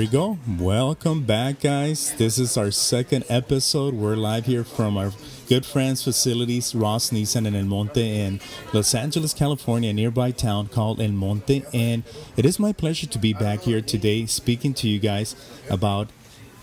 go. Welcome back, guys. This is our second episode. We're live here from our good friends' facilities, Ross Nissan and El Monte in Los Angeles, California, a nearby town called El Monte. And it is my pleasure to be back here today speaking to you guys about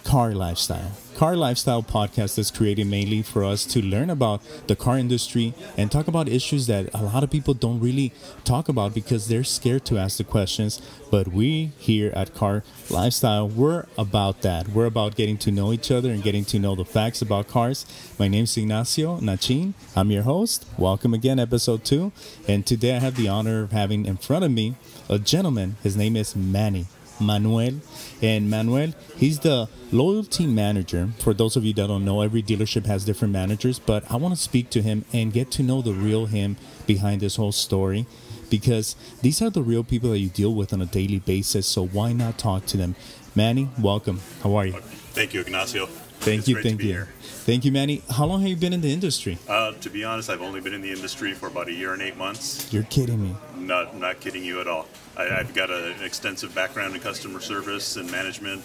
car lifestyle. Car Lifestyle podcast is created mainly for us to learn about the car industry and talk about issues that a lot of people don't really talk about because they're scared to ask the questions. But we here at Car Lifestyle, we're about that. We're about getting to know each other and getting to know the facts about cars. My name is Ignacio Nachin. I'm your host. Welcome again, episode 2. And today I have the honor of having in front of me a gentleman. His name is Manny. Manuel. And Manuel, he's the loyalty manager. For those of you that don't know, every dealership has different managers, but I want to speak to him and get to know the real him behind this whole story, because these are the real people that you deal with on a daily basis, so why not talk to them? Manny, welcome. How are you? Thank you, Ignacio. Thank you. Thank you, Manny. How long have you been in the industry? To be honest, I've only been in the industry for about 1 year and 8 months. You're kidding me. Not kidding you at all. I've got an extensive background in customer service and management.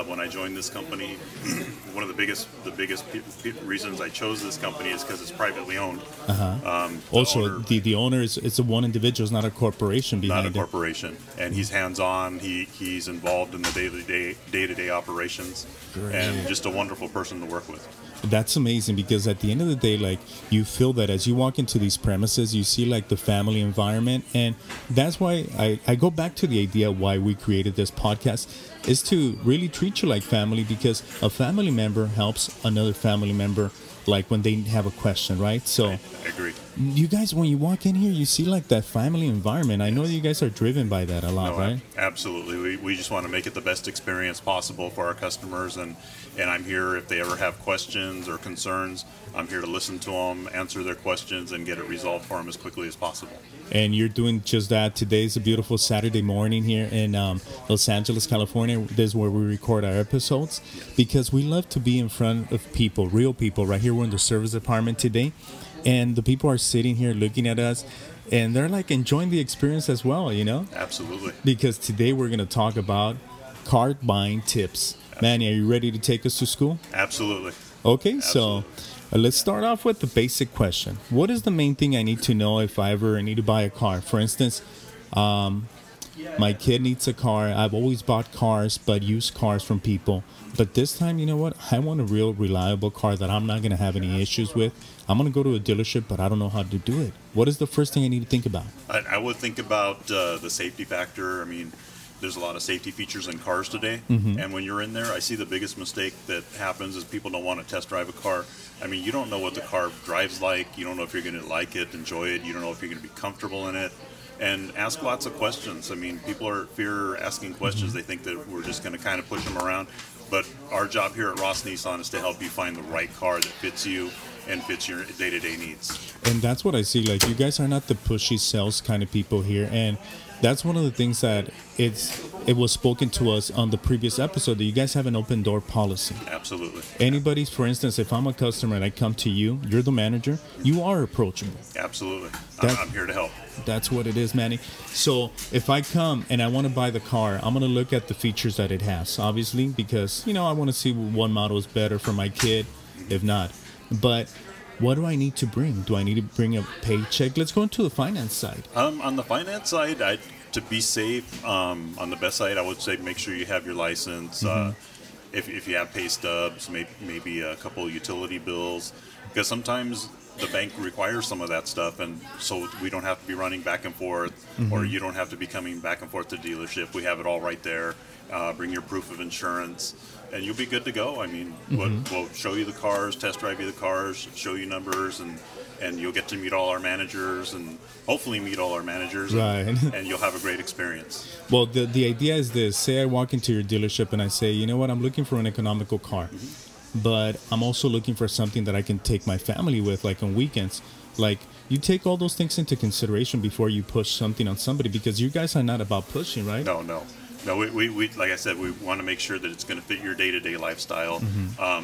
When I joined this company, one of the biggest reasons I chose this company is because it's privately owned. Also, the owner is a one individual, it's not a corporation behind it. Not a corporation, and he's hands-on. He's involved in the day-to-day operations, Great. And just a wonderful person to work with. That's amazing, because at the end of the day, like, you feel that as you walk into these premises, you see like the family environment. And that's why I go back to the idea why we created this podcast, is to really treat you like family, because a family member helps another family member, like when they have a question, right? So I agree. You guys, when you walk in here, you see like that family environment. I know you guys are driven by that a lot, right? Absolutely. We just want to make it the best experience possible for our customers, and I'm here if they ever have questions or concerns. I'm here to listen to them, answer their questions, and get it resolved for them as quickly as possible. And you're doing just that. Today's a beautiful Saturday morning here in Los Angeles, California. This is where we record our episodes, because we love to be in front of people, real people. Right here, we're in the service department today, and the people are sitting here looking at us, and they're like enjoying the experience as well, you know? Absolutely. Because today we're going to talk about car buying tips. Manny, are you ready to take us to school? Absolutely. Okay, Absolutely. So let's start off with the basic question. What is the main thing I need to know if I ever need to buy a car? For instance, my kid needs a car. I've always bought cars, but used cars from people. But this time, you know what? I want a real reliable car that I'm not going to have any issues with. I'm going to go to a dealership, but I don't know how to do it. What is the first thing I need to think about? I would think about the safety factor. I mean, there's a lot of safety features in cars today, and when you're in there, I see the biggest mistake that happens is people don't want to test drive a car. I mean, you don't know what the car drives like. You don't know if you're going to like it, enjoy it. You don't know if you're going to be comfortable in it. And ask lots of questions. I mean, people are fear asking questions. They think that we're just going to kind of push them around. But our job here at Ross Nissan is to help you find the right car that fits you and fits your day-to-day needs. And that's what I see. Like, you guys are not the pushy sales kind of people here. And that's one of the things that it was spoken to us on the previous episode, that you guys have an open door policy. Absolutely. Anybody, for instance, if I'm a customer and I come to you, you're the manager, you are approachable. Absolutely. I'm here to help. That's what it is, Manny. So if I come and I want to buy the car, I'm going to look at the features that it has, obviously, because, you know, I want to see what model is better for my kid, if not. But what do I need to bring? Do I need to bring a paycheck? Let's go into the finance side. On the finance side, to be safe, on the best side, I would say make sure you have your license. If you have pay stubs, maybe a couple of utility bills, because sometimes the bank requires some of that stuff, and so we don't have to be running back and forth, or you don't have to be coming back and forth to the dealership. We have it all right there. Bring your proof of insurance, and you'll be good to go. I mean, we'll show you the cars, test drive you the cars, show you numbers, and you'll get to meet all our managers, and hopefully meet all our managers, right. and you'll have a great experience. Well, the idea is this. Say I walk into your dealership and I say, you know what, I'm looking for an economical car, but I'm also looking for something that I can take my family with, like on weekends. Like, you take all those things into consideration before you push something on somebody, because you guys are not about pushing, right? No, we like I said, we want to make sure that it's going to fit your day-to-day lifestyle.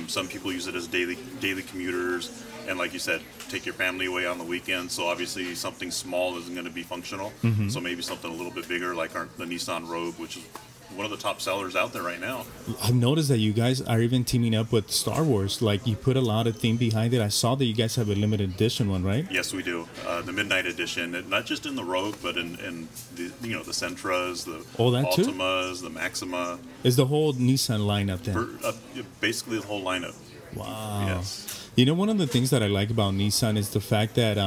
Some people use it as daily commuters, and like you said, take your family away on the weekend. So obviously something small isn't going to be functional. So maybe something a little bit bigger, like the Nissan Rogue, which is one of the top sellers out there right now. I've noticed that you guys are even teaming up with Star Wars. Like, you put a lot of theme behind it. I saw that you guys have a limited edition one, right? Yes, we do. The Midnight Edition, and not just in the Rogue, but in the the Sentras, the Altimas, the Maxima. Is the whole Nissan lineup then? Basically, the whole lineup. Wow. Yes. You know, one of the things that I like about Nissan is the fact that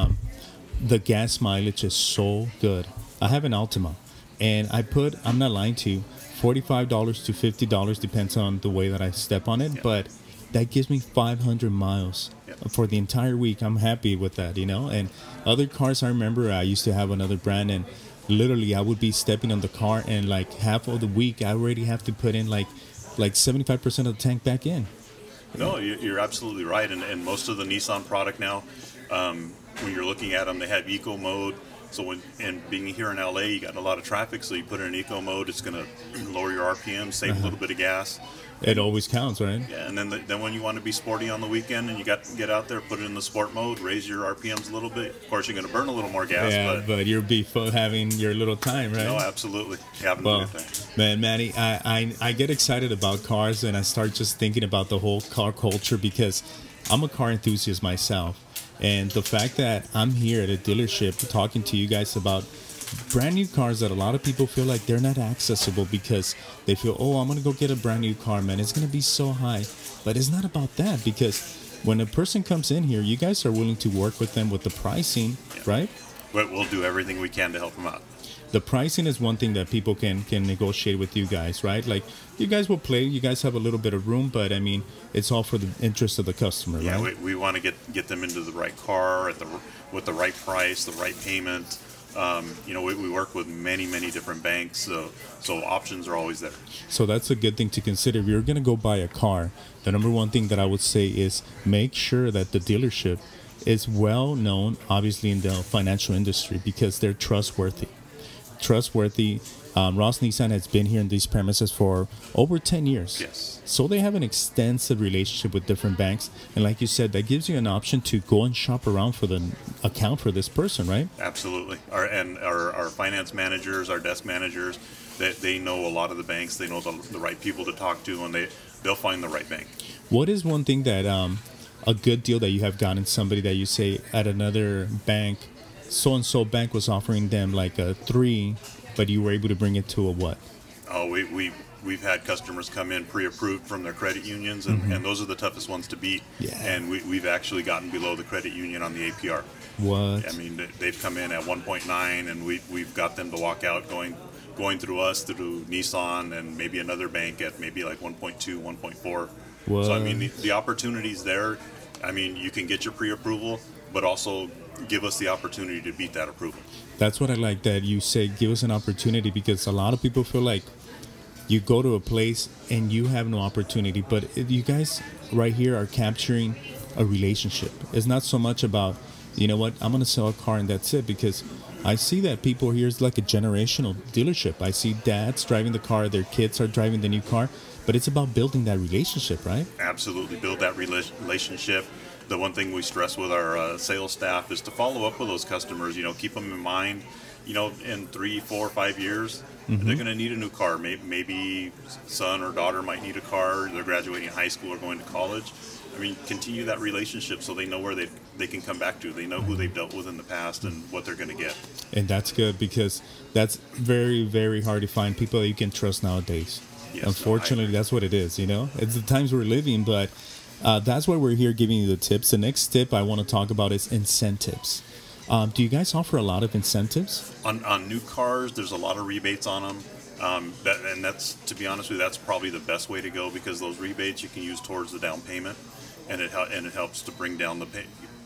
the gas mileage is so good. I have an Altima, and I'm not lying to you, $45 to $50 depends on the way that I step on it, yeah. But that gives me 500 miles yeah. for the entire week. I'm happy with that, And other cars, I remember I used to have another brand, and literally I would be stepping on the car, and like half of the week I already have to put in like 75% of the tank back in. No, you're absolutely right, and most of the Nissan product now, when you're looking at them, they have eco mode. So being here in LA, you got a lot of traffic, so you put it in eco mode, it's going to lower your RPM, save a little bit of gas. It always counts, right? Yeah, and then when you want to be sporty on the weekend and you get out there, put it in the sport mode, raise your RPMs a little bit. Of course, you're going to burn a little more gas. Yeah, but you're having your little time, right? No, absolutely. Well, man, Manny, I get excited about cars, and I start just thinking about the whole car culture because I'm a car enthusiast myself. And the fact that I'm here at a dealership talking to you guys about brand new cars that a lot of people feel like they're not accessible because they feel, oh, I'm going to go get a brand new car, man. It's going to be so high. But it's not about that, because when a person comes in here, you guys are willing to work with them with the pricing, right? But we'll do everything we can to help them out. The pricing is one thing that people can negotiate with you guys, right? Like, you guys will play, you guys have a little bit of room, but I mean, it's all for the interest of the customer, yeah, right? We want to get them into the right car with the right price, the right payment. We work with many different banks, so options are always there. So that's a good thing to consider. If you're going to go buy a car, the number one thing that I would say is make sure that the dealership is well known, obviously, in the financial industry, because they're trustworthy. Ross Nissan has been here in these premises for over 10 years. Yes. So they have an extensive relationship with different banks. And like you said, that gives you an option to go and shop around for the account for this person, right? Absolutely. Our finance managers, our desk managers, they know a lot of the banks. They know the right people to talk to, and they'll find the right bank. What is one thing that a good deal that you have gotten somebody that you say at another bank, so-and-so bank was offering them like a 3, but you were able to bring it to a what? Oh, we've had customers come in pre-approved from their credit unions, and those are the toughest ones to beat. Yeah. And we've actually gotten below the credit union on the APR. What? I mean, they've come in at 1.9, and we've got them to walk out going through us, through Nissan, and maybe another bank at maybe like 1.2, 1.4. What? So I mean, the opportunity's there. I mean, you can get your pre-approval, but also give us the opportunity to beat that approval. That's what I like, that you say give us an opportunity, because a lot of people feel like you go to a place and you have no opportunity. But you guys right here are capturing a relationship. It's not so much about, you know what, I'm going to sell a car and that's it, because I see that people here is like a generational dealership. I see dads driving the car, their kids are driving the new car, but it's about building that relationship, right? Absolutely. Build that relationship. The one thing we stress with our sales staff is to follow up with those customers. Keep them in mind. In 3, 4, 5 years, they're going to need a new car. Maybe son or daughter might need a car. They're graduating high school or going to college. I mean, continue that relationship so they know where they can come back to. They know who they've dealt with in the past and what they're going to get. And that's good, because that's very, very hard to find people that you can trust nowadays. Yes, unfortunately, that's what it is. It's the times we're living, but that's why we're here giving you the tips. The next tip I want to talk about is incentives. Do you guys offer a lot of incentives? On new cars, there's a lot of rebates on them. And that's, to be honest with you, that's probably the best way to go, because those rebates you can use towards the down payment, and it helps to bring down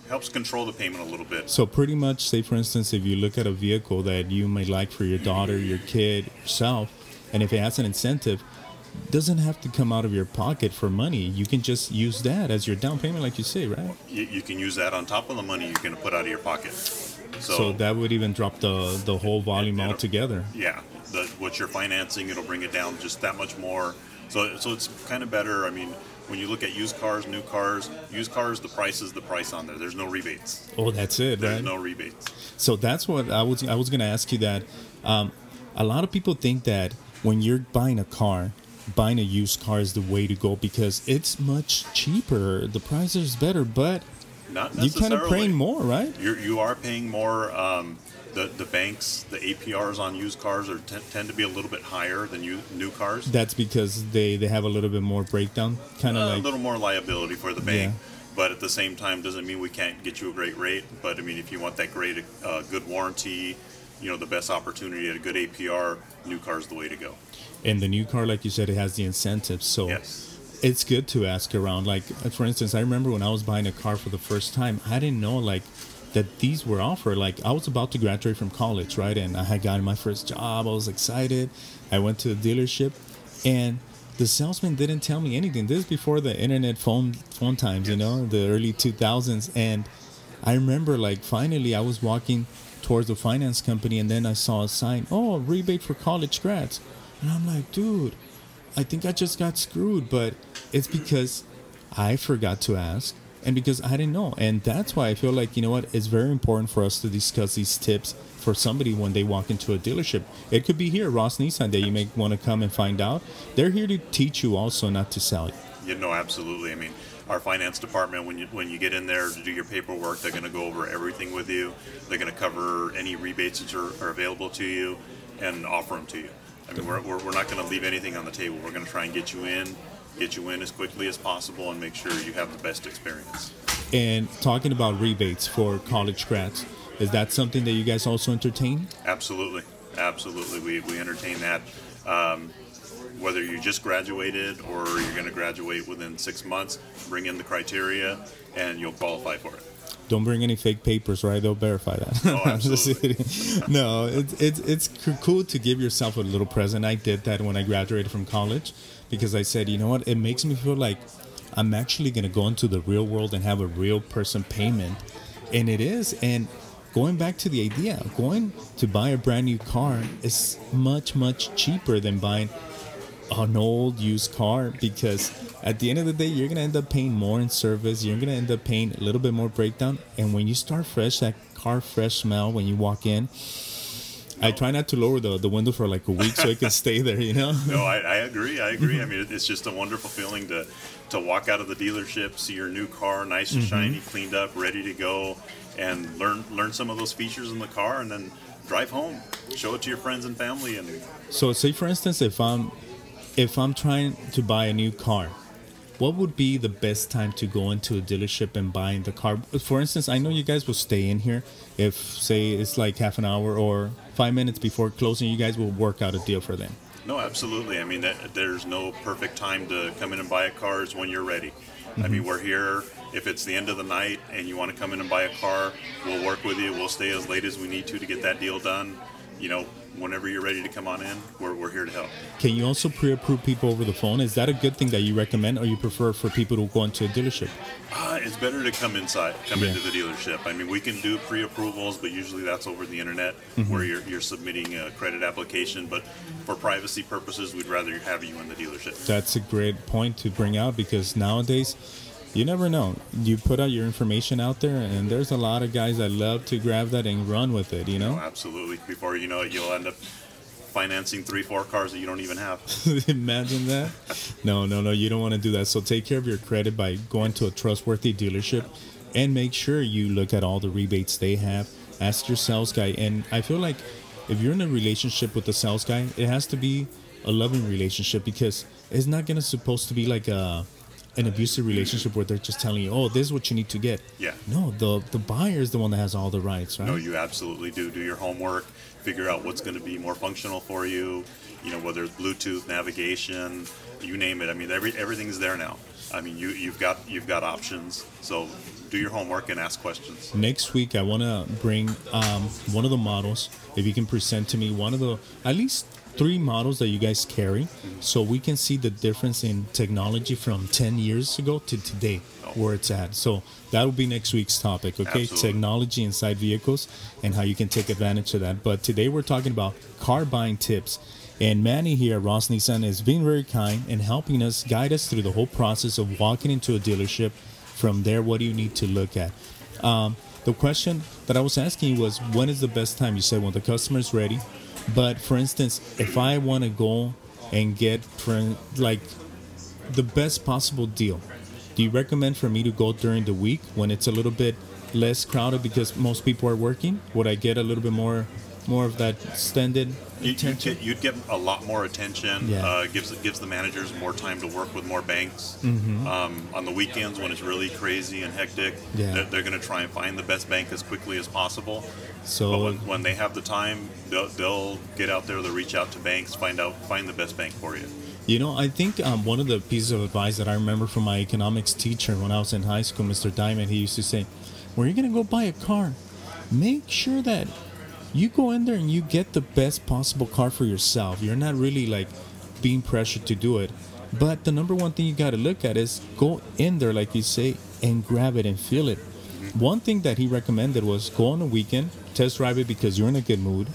helps control the payment a little bit. So pretty much, say for instance, if you look at a vehicle that you may like for your daughter, your kid, yourself, and if it has an incentive, doesn't have to come out of your pocket for money. You can just use that as your down payment, like you say, right? You can use that on top of the money you're going to put out of your pocket. So that would even drop the whole volume altogether. Yeah, what you're financing, it'll bring it down just that much more. So it's kind of better. I mean, when you look at used cars, new cars, the price is the price on there. There's no rebates. Oh, that's it, There's right? no rebates. So that's what I was going to ask you, that a lot of people think that when you're buying a car, buying a used car is the way to go because it's much cheaper. The price is better, but Not you kind of necessarily. paying more, right? You are paying more. The banks, the APRs on used cars tend to be a little bit higher than new cars. That's because they have a little bit more breakdown, kind of A like little more liability for the bank. Yeah. But at the same time, doesn't mean we can't get you a great rate. But I mean, if you want that great, good warranty, the best opportunity at a good APR, new car's the way to go. and the new car, like you said, it has the incentives. So Yes. it's good to ask around. Like, for instance, I remember when I was buying a car for the first time, I didn't know like that these were offered. Like, I was about to graduate from college, right? And I had gotten my first job. I was excited. I went to the dealership, and the salesman didn't tell me anything. This is before the internet phone times, the early 2000s. And I remember, like, finally I was walking towards the finance company, and then I saw a sign, oh, rebate for college grads. And I'm like, dude, I think I just got screwed. But it's because I forgot to ask, and because I didn't know. And that's why I feel like, it's very important for us to discuss these tips for somebody when they walk into a dealership. It could be here, Ross Nissan, that you may want to come and find out. They're here to teach you also, not to sell you. Absolutely. I mean, our finance department, when you get in there to do your paperwork, they're going to go over everything with you. They're going to cover any rebates that are available to you and offer them to you. I mean, we're not going to leave anything on the table. We're going to try and get you in as quickly as possible and make sure you have the best experience. And talking about rebates for college grads, is that something that you guys also entertain? Absolutely. We entertain that. Whether you just graduated or you're going to graduate within 6 months, bring in the criteria and you'll qualify for it. Don't bring any fake papers, right? They'll verify that. Oh, absolutely. No, it's cool to give yourself a little present. I did that when I graduated from college because I said, you know what? It makes me feel like I'm actually going to go into the real world and have a real person payment. And it is. And going back to the idea, going to buy a brand new car is much, much cheaper than buying an old used car, because at the end of the day, you're going to end up paying more in service. You're going to end up paying a little bit more breakdown. And when you start fresh, that car fresh smell when you walk in, I try not to lower the window for like a week so it can stay there, No, I agree. I mean, it's just a wonderful feeling to walk out of the dealership, see your new car, nice and shiny, cleaned up, ready to go, and learn some of those features in the car, and then drive home, show it to your friends and family. And so, say for instance, if I'm trying to buy a new car, what would be the best time to go into a dealership and buying the car? For instance, I know you guys will stay in here. If, say, it's like half an hour or 5 minutes before closing, you guys will work out a deal for them. No, absolutely. I mean, there's no perfect time to come in and buy a car. It's when you're ready. I mean, we're here. If it's the end of the night and you want to come in and buy a car, we'll work with you. We'll stay as late as we need to get that deal done. Whenever you're ready to come on in, we're here to help. Can you also pre-approve people over the phone? Is that a good thing that you recommend, or you prefer for people to go into a dealership? It's better to come into the dealership. I mean, we can do pre-approvals, but usually that's over the internet where you're submitting a credit application. But for privacy purposes, we'd rather have you in the dealership. That's a great point to bring out, because nowadays, you never know. You put out your information out there, and there's a lot of guys that love to grab that and run with it, No, absolutely. Before you know it, you'll end up financing 3-4 cars that you don't even have. Imagine that. No, you don't want to do that. So take care of your credit by going to a trustworthy dealership, and make sure you look at all the rebates they have. Ask your sales guy. And I feel like if you're in a relationship with the sales guy, it has to be a loving relationship, because it's not supposed to be like an abusive relationship where they're just telling you, oh, this is what you need to get. Yeah. No, the buyer is the one that has all the rights, right? No, you absolutely do. Do your homework. Figure out what's going to be more functional for you. Whether it's Bluetooth, navigation, you name it. I mean, everything's there now. I mean, you've got options. So do your homework and ask questions. Next week, I want to bring one of the models. If you can present to me one of the at least 3 models that you guys carry, so we can see the difference in technology from 10 years ago to today, where it's at. So that will be next week's topic, okay? Absolutely. Technology inside vehicles and how you can take advantage of that. But today we're talking about car buying tips. And Manny here at Ross Nissan is being very kind and helping us, guide us through the whole process of walking into a dealership. From there, what do you need to look at? The question that I was asking you was, when is the best time? You said when the customer is ready, But for instance, if I want to go and get like the best possible deal, do you recommend for me to go during the week when it's a little bit less crowded because most people are working? Would I get a little bit more of that extended attention? You'd get a lot more attention. Yeah. Gives the managers more time to work with more banks. On the weekends when it's really crazy and hectic, Yeah. they're going to try and find the best bank as quickly as possible. So But when they have the time, they'll get out there. They'll reach out to banks, find the best bank for you. you know, I think one of the pieces of advice that I remember from my economics teacher when I was in high school, Mr. Diamond, he used to say, when you're going to go buy a car, make sure that you go in there and you get the best possible car for yourself. You're not really like being pressured to do it. But the number one thing you got to look at is go in there, like you say, and grab it and feel it. One thing that he recommended was go on a weekend, test drive it because you're in a good mood.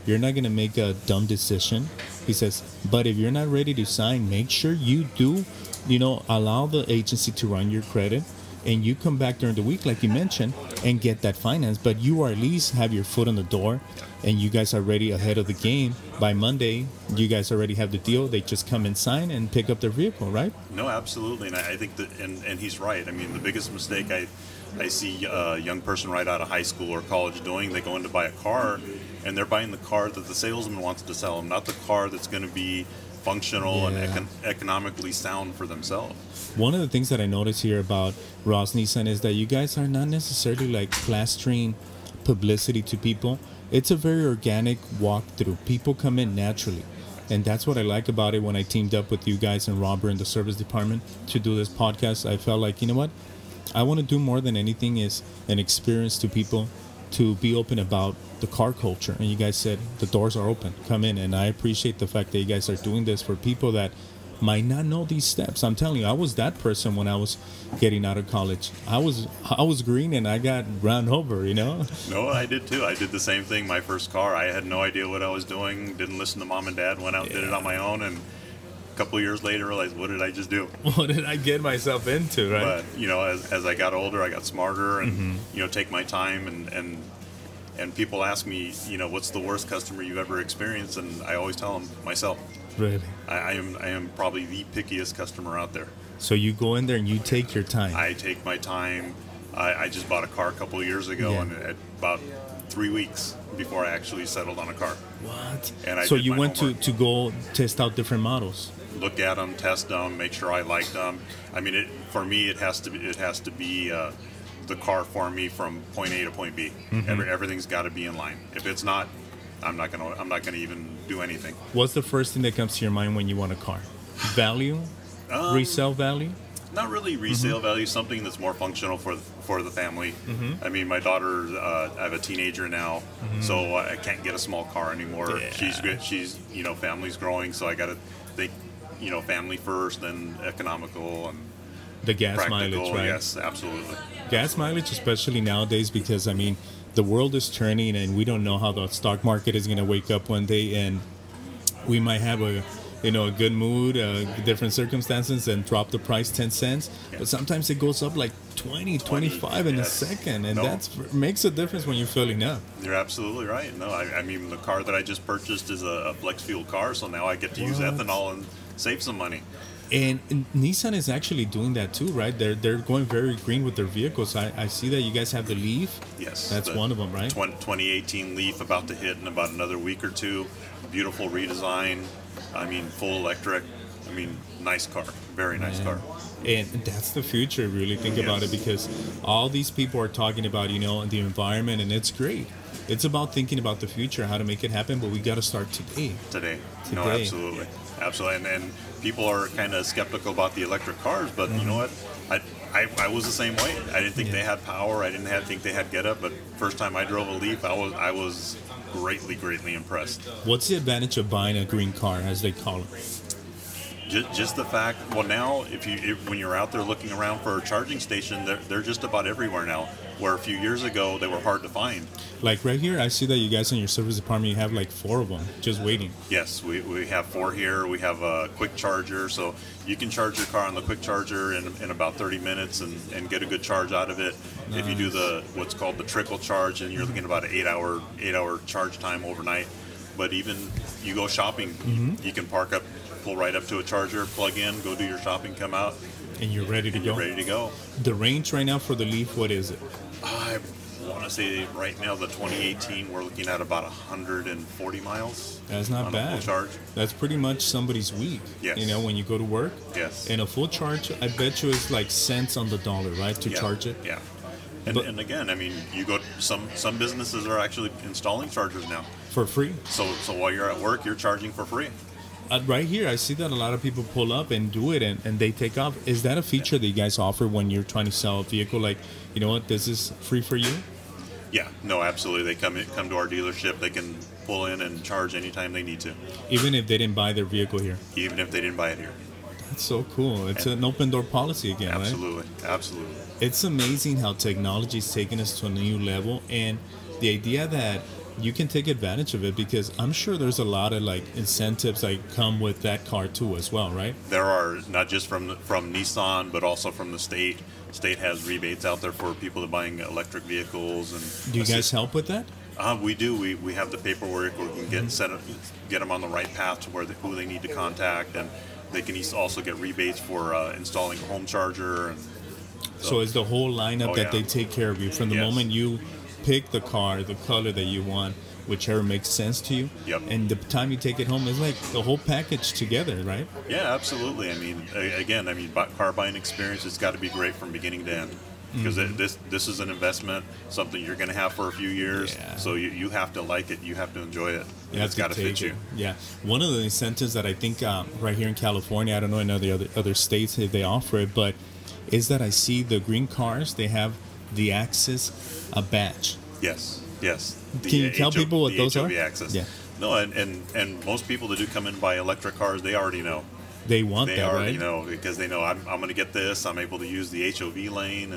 You're not going to make a dumb decision. He says, but if you're not ready to sign, make sure you do, allow the agency to run your credit, and you come back during the week, like you mentioned, and get that finance. But you are at least have your foot on the door, and you guys are ready ahead of the game. By Monday, you guys already have the deal. They just come and sign and pick up their vehicle, right? No, absolutely, and I think that, and he's right. I mean, the biggest mistake I see a young person right out of high school or college doing, they go in to buy a car, and they're buying the car that the salesman wants to sell them, not the car that's going to be functional and economically sound for themselves. One of the things that I notice here about Ross Nissan is that you guys are not necessarily like plastering publicity to people. It's a very organic walkthrough. People come in naturally. And that's what I like about it when I teamed up with you guys and Robert in the service department to do this podcast. I felt like, you know what? I want to do more than anything is an experience to people to be open about the car culture. And you guys said the doors are open. Come in. And I appreciate the fact that you guys are doing this for people that might not know these steps. I'm telling you, I was that person when I was getting out of college. I was green and I got run over, No, I did too. I did the same thing. My first car, I had no idea what I was doing. Didn't listen to mom and dad. Went out and did it on my own. And a couple of years later, realized, what did I just do? What did I get myself into, right? But as I got older, I got smarter and take my time and people ask me, what's the worst customer you've ever experienced? And I always tell them myself. Really? I am probably the pickiest customer out there. So you go in there and you take your time. I take my time. I just bought a car a couple of years ago, and at about 3 weeks before I actually settled on a car. What? And so you went to go test out different models. Look at them, test them, make sure I liked them. I mean, for me, it has to be the car for me from point A to point B. Everything's got to be in line. If it's not, I'm not gonna even do anything. What's the first thing that comes to your mind when you want a car? Value, resale value? Not really resale value. Something that's more functional for the family. I mean, my daughter, I have a teenager now, so I can't get a small car anymore. Yeah. She's family's growing, so I got to think family first, then economical and the gas practical. mileage, right? Yes, absolutely. Gas mileage, especially nowadays, because I mean, the world is turning, and we don't know how the stock market is going to wake up one day, and we might have a good mood, different circumstances, and drop the price 10 cents. Yeah. But sometimes it goes up like 20, 25 in a second, and that makes a difference when you're filling up. You're absolutely right. No, I mean, the car that I just purchased is a flex fuel car, so now I get to use ethanol and save some money. And Nissan is actually doing that too, right? They're going very green with their vehicles. I see that you guys have the Leaf. Yes. That's one of them, right? 2018 Leaf about to hit in about another week or two. Beautiful redesign. I mean, full electric. I mean, nice car. Very nice car. And that's the future, really. Think about it, because all these people are talking about, the environment, and it's great. It's about thinking about the future, how to make it happen, but we got to start today. Today. No, absolutely. Absolutely. And people are kind of skeptical about the electric cars, but you know what? I was the same way. I didn't think they had power. I didn't think they had get up, but first time I drove a Leaf, I was greatly impressed. What's the advantage of buying a green car, as they call it? Just the fact, well, now when you're out there looking around for a charging station, they're just about everywhere now, where a few years ago they were hard to find. Like right here, I see that you guys in your service department, you have like 4 of them just waiting. Yes, we have 4 here. We have a quick charger, so you can charge your car on the quick charger in about 30 minutes and get a good charge out of it. Nice. If you do what's called the trickle charge, and you're looking at about an 8-hour charge time overnight. But even you go shopping, you can park up, pull right up to a charger, plug in, go do your shopping, come out, And you're ready to and go. you're ready to go. The range right now for the Leaf, what is it? I want to say right now, the 2018, we're looking at about 140 miles. That's not on bad. A full charge. That's pretty much somebody's week. Yes. You know, when you go to work. Yes. And a full charge, I bet you it's like cents on the dollar, right, to Yeah. charge it? Yeah. And again, I mean, you go. Some businesses are actually installing chargers now. For free. So while you're at work, you're charging for free. Right here, I see that a lot of people pull up and do it, and they take off. Is that a feature that you guys offer when you're trying to sell a vehicle? Like, you know what, this is free for you? Yeah, no, absolutely. They come to our dealership. They can pull in and charge anytime they need to, Even if they didn't buy their vehicle here. even if they didn't buy it here. That's so cool. It's an open door policy again, right? Absolutely, absolutely. It's amazing how technology is taking us to a new level, and the idea that you can take advantage of it, because I'm sure there's a lot of like incentives that come with that car too as well, right? There are, not just from Nissan, but also from the state. State has rebates out there for people that buying electric vehicles. And Do you guys help with that? We do. We have the paperwork where we can get them on the right path to who they need to contact, and they can also get rebates for installing a home charger. And So it's the whole lineup Oh, that yeah. they take care of you from the Yes. moment you pick the car, the color that you want, whichever makes sense to you. Yep. And the time you take it home is like the whole package together, right? Yeah, absolutely. I mean, again, car buying experience, it's got to be great from beginning to end. Because this is an investment, something you're going to have for a few years. Yeah. So you have to like it, you have to enjoy it. You And have it's got to fit take you. it. Yeah. One of the incentives that I think right here in California, I don't know in other states if they offer it, but is that I see the green cars, they have the Access badge. Yes, yes. Can you tell people what those HOV are? Access. Yeah. No, and most people that do come in and buy electric cars, they already know. They want They that, already right? know, because they know I'm going to get this. I'm able to use the HOV lane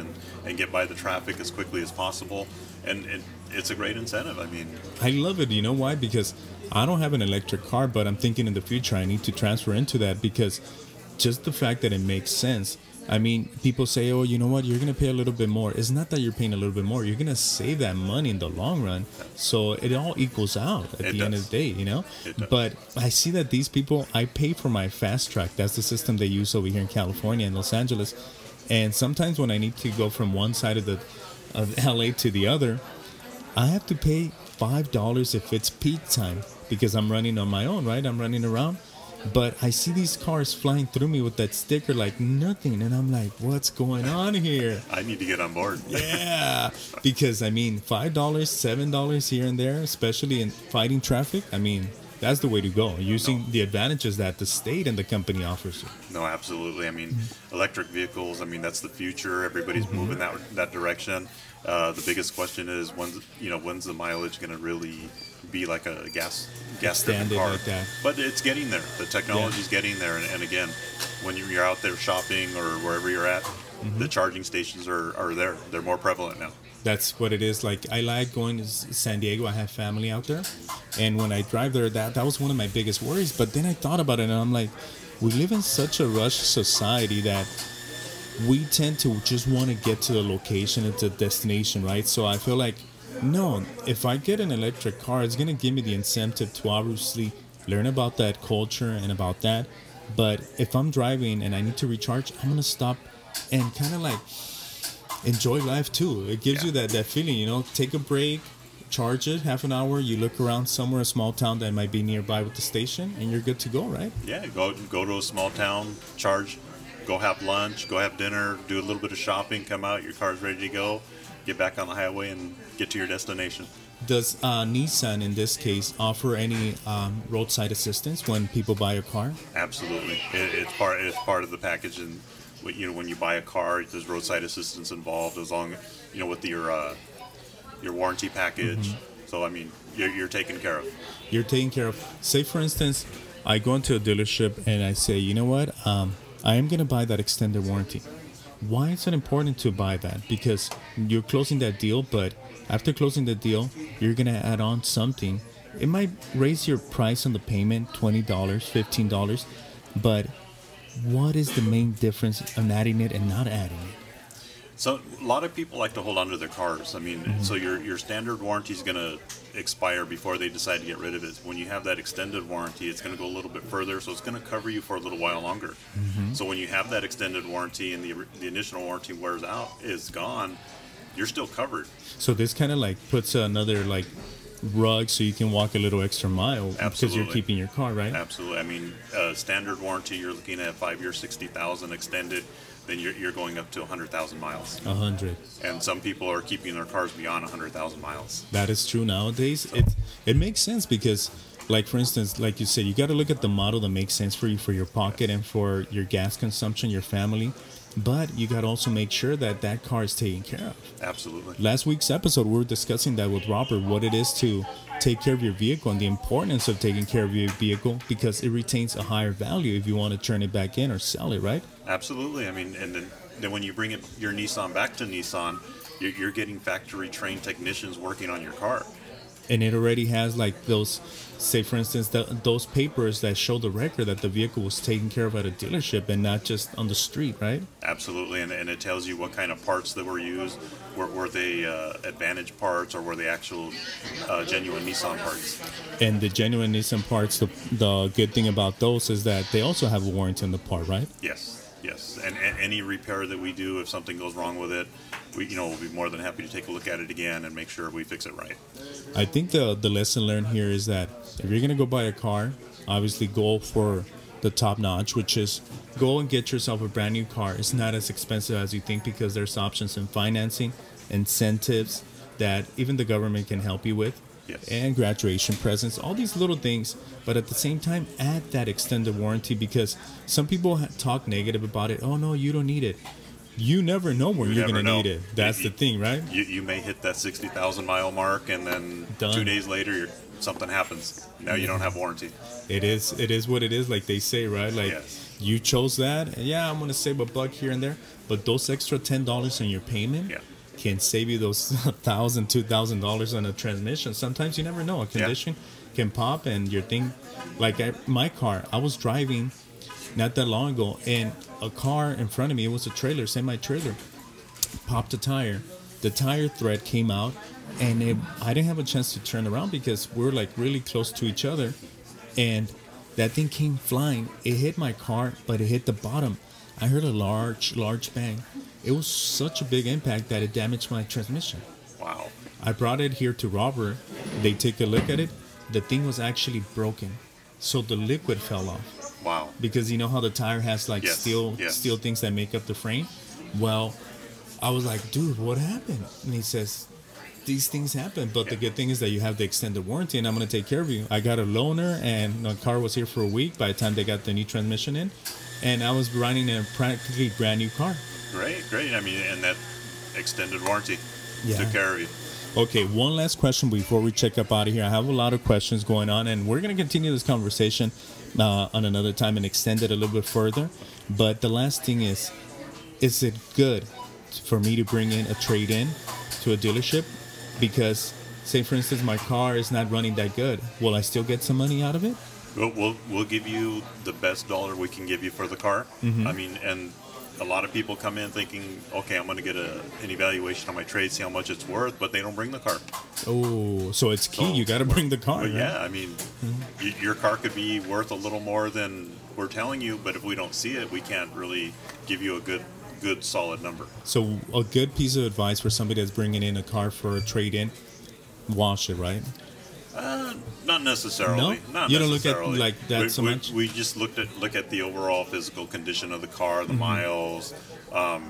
and get by the traffic as quickly as possible. And it's a great incentive. I mean, I love it. You know why? Because I don't have an electric car, but I'm thinking in the future I need to transfer into that, because just the fact that it makes sense. I mean, people say, oh, you know what, you're going to pay a little bit more. It's not that you're paying a little bit more. You're going to save that money in the long run. So it all equals out at the end of the day, you know? It does. But I see that these people, I pay for my fast track. That's the system they use over here in California and Los Angeles. And sometimes when I need to go from one side of LA to the other, I have to pay $5 if it's peak time, because I'm running on my own, right? I'm running around. But I see these cars flying through me with that sticker like nothing, and I'm like, what's going on here? I need to get on board. Yeah, because I mean, $5, $7 here and there, especially in fighting traffic. I mean, that's the way to go, using the advantages that the state and the company offers you. No, absolutely. I mean, electric vehicles, I mean, that's the future. Everybody's moving that direction. The biggest question is, when's the mileage going to really be like a gas-driven car? Like that. But it's getting there. The technology's getting there. And again, when you're out there shopping or wherever you're at, the charging stations are there. They're more prevalent now. That's what it is. Like, I like going to San Diego. I have family out there, and when I drive there, that was one of my biggest worries. But then I thought about it, and I'm like, we live in such a rush society that we tend to just want to get to the location, it's a destination, right? So I feel like, no, if I get an electric car, it's going to give me the incentive to obviously learn about that culture and about that. But if I'm driving and I need to recharge, I'm going to stop and kind of like enjoy life too. It gives you that feeling, you know, take a break, charge it, half an hour, you look around somewhere, a small town that might be nearby with the station, and you're good to go, right? Yeah, go to a small town, charge, go have lunch, go have dinner, do a little bit of shopping, come out, your car's ready to go, get back on the highway and get to your destination. Does Nissan, in this case, offer any roadside assistance when people buy a car? Absolutely, it's part of the package. And when you buy a car, there's roadside assistance involved, as long with your warranty package. So I mean, you're taken care of. You're taken care of. Say, for instance, I go into a dealership and I say, you know what, I am going to buy that extended warranty. Why is it important to buy that? Because you're closing that deal, but after closing the deal, you're going to add on something. It might raise your price on the payment, $20, $15, but what is the main difference on adding it and not adding it? So a lot of people like to hold on to their cars. I mean, so your standard warranty is expire before they decide to get rid of it. When you have that extended warranty, it's going to go a little bit further, so it's going to cover you for a little while longer. So when you have that extended warranty and the initial warranty wears out, is gone, you're still covered. So this kind of like puts another like rug so you can walk a little extra mile because you're keeping your car, right? Absolutely. I mean, standard warranty, you're looking at 5 years, 60,000. Extended, then you're going up to 100,000 miles. 100. And some people are keeping their cars beyond 100,000 miles. That is true nowadays. It makes sense because, like for instance, like you said, you got to look at the model that makes sense for you, for your pocket and for your gas consumption, your family. But you got to also make sure that that car is taken care of. Absolutely. Last week's episode, we were discussing that with Robert, what it is to take care of your vehicle and the importance of taking care of your vehicle because it retains a higher value if you want to turn it back in or sell it, right? Absolutely. I mean, and then when you bring your Nissan back to Nissan, you're getting factory trained technicians working on your car. And it already has like those, say for instance, those papers that show the record that the vehicle was taken care of at a dealership and not just on the street, right? Absolutely, and it tells you what kind of parts that were used. Were they Advantage parts or were they actual genuine Nissan parts? And the genuine Nissan parts, the good thing about those is that they also have a warranty on the part, right? Yes, and any repair that we do, if something goes wrong with it, we'll be more than happy to take a look at it again and make sure we fix it right. I think the lesson learned here is that if you're going to go buy a car, obviously go for the top notch, which is go and get yourself a brand new car. It's not as expensive as you think because there's options in financing, incentives that even the government can help you with. Yes. And graduation presents, all these little things, but at the same time add that extended warranty because some people talk negative about it. Oh no, you don't need it. You never know when you're going to need it. That's the thing, right? You may hit that 60,000 mile mark and then 2 days later something happens. Now you don't have warranty. It is what it is, like they say, right? Like you chose that. Yeah, I'm going to save $1 here and there, but those extra $10 in your payment can save you those $1,000, $2,000 on a transmission. Sometimes you never know. A condition can pop and your thing, like my car, I was driving not that long ago and a car in front of me, it was a trailer, semi-trailer, popped a tire. The tire thread came out and I didn't have a chance to turn around because we were like really close to each other and that thing came flying. It hit my car, but it hit the bottom. I heard a large bang. It was such a big impact that it damaged my transmission. Wow. I brought it here to Robert. They take a look at it. The thing was actually broken. So the liquid fell off. Wow. Because you know how the tire has like steel things that make up the frame? Well, I was like, dude, what happened? And he says, these things happen, but the good thing is that you have the extended warranty and I'm going to take care of you. I got a loaner and the car was here for a week by the time they got the new transmission in. And I was riding in a practically brand new car. Great. I mean, and that extended warranty took care of you. Okay, one last question before we check up out of here. I have a lot of questions going on, and we're going to continue this conversation on another time and extend it a little bit further. But the last thing is it good for me to bring in a trade-in to a dealership? Because, say, for instance, my car is not running that good. Will I still get some money out of it? We'll give you the best dollar we can give you for the car. I mean, and a lot of people come in thinking, okay, I'm going to get an evaluation on my trade, see how much it's worth, but they don't bring the car. Oh, so it's key. You got to bring the car. Well, right? Yeah, I mean, your car could be worth a little more than we're telling you, but if we don't see it, we can't really give you a good solid number. So a good piece of advice for somebody that's bringing in a car for a trade-in, wash it, right? Not necessarily. No? Not you necessarily. Don't look at like that so much? We just look at the overall physical condition of the car, the miles. I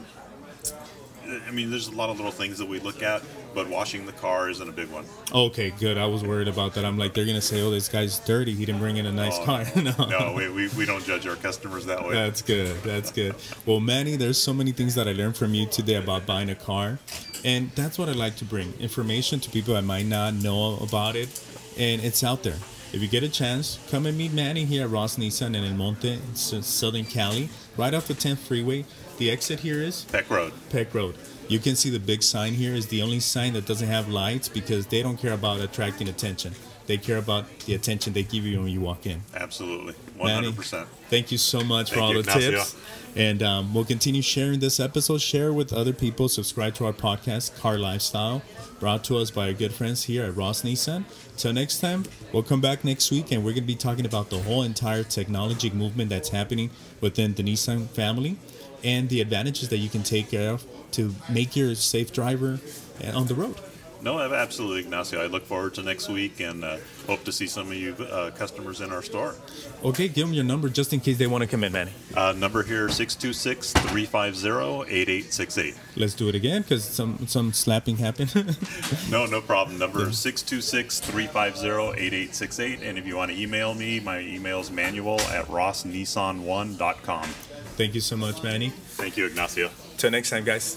mean, there's a lot of little things that we look at, but washing the car isn't a big one. Okay, good. I was worried about that. I'm like, they're going to say, oh, this guy's dirty. He didn't bring in a nice car. No, we don't judge our customers that way. That's good. Well, Manny, there's so many things that I learned from you today about buying a car. And that's what I like to bring. Information to people that might not know about it. And it's out there. If you get a chance, come and meet Manny here at Ross Nissan in El Monte, in Southern Cali, right off the 10th freeway. The exit here is? Peck Road. You can see the big sign here is the only sign that doesn't have lights because they don't care about attracting attention. they care about the attention they give you when you walk in. Absolutely, Manny, 100%. thank you so much for all the Ignacio. tips. And we'll continue sharing this episode. Share with other people. Subscribe to our podcast, Car Lifestyle, brought to us by our good friends here at Ross Nissan. Till next time, we'll come back next week, and we're going to be talking about the whole entire technology movement that's happening within the Nissan family and the advantages that you can take care of to make you a safe driver on the road. No, absolutely, Ignacio. I look forward to next week and hope to see some of you customers in our store. Okay, give them your number just in case they want to come in, Manny. Number here, 626-350-8868. Let's do it again because some slapping happened. No problem. Number 626-350-8868. And if you want to email me, my email is manuel@rossnissan1.com. Thank you so much, Manny. Thank you, Ignacio. Till next time, guys.